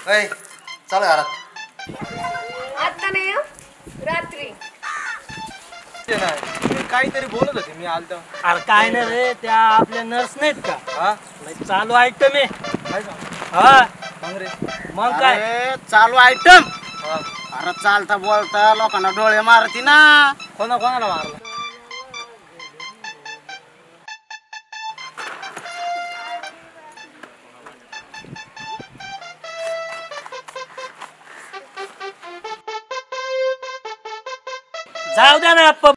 चल घरात. आता नाही रात्री काहीतरी बोलत होते मी आलतो. अरे काय नाही रे, त्या आपल्या नर्स नाहीत का? हा चालू आयटम आहे. काय सांग हा रे. मग काय चालू आयटम. हा. अरे चालता बोलता लोकांना डोळे मारती ना. कोणाला मारलं? जाऊ द्या ना आप्पा.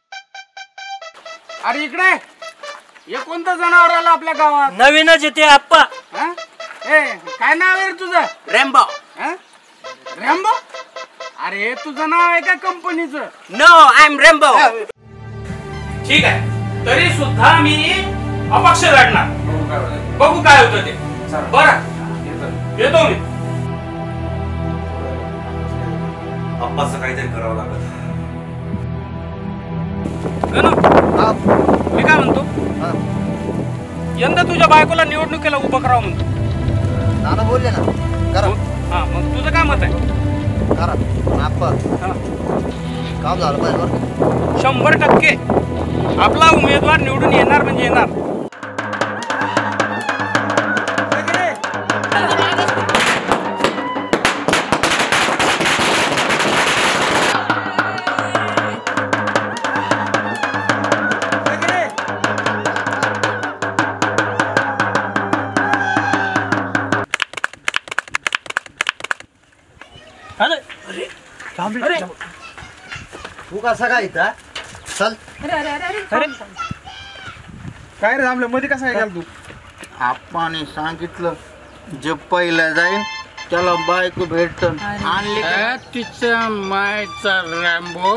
अरे इकडे हे कोणतं जनावर आलं आपल्या गावात? नवीनच येते आप्पा. काय नाव आहे रे तुझं? रेम्बो. रॅम्बो? अरे तुझं नाव आहे का कंपनीचं? No I am Rambo. ठीक आहे, तरी सुद्धा मी अपक्ष लढणार. बघू काय होतं ते. बरं येतो मी. अप्पाचं काहीतरी करावं लागत. मी काय म्हणतो, यंदा तुझ्या बायकोला निवडणुकीला उभं करावं म्हणतो. नाना बोलले ना करा. हा मग तुझं काय मत आहे? करा आप्पा. काम झालं पाहिजे. 100% आपला उमेदवार निवडून येणार म्हणजे येणार. तू कसा काय इथं? चल. काय रे थांबलं मध्ये कसं काय तू? आप्पाने सांगितलं जे पहिलं जाईल त्याला बायको भेटत. आणली तिच्या मायचा रॅम्बो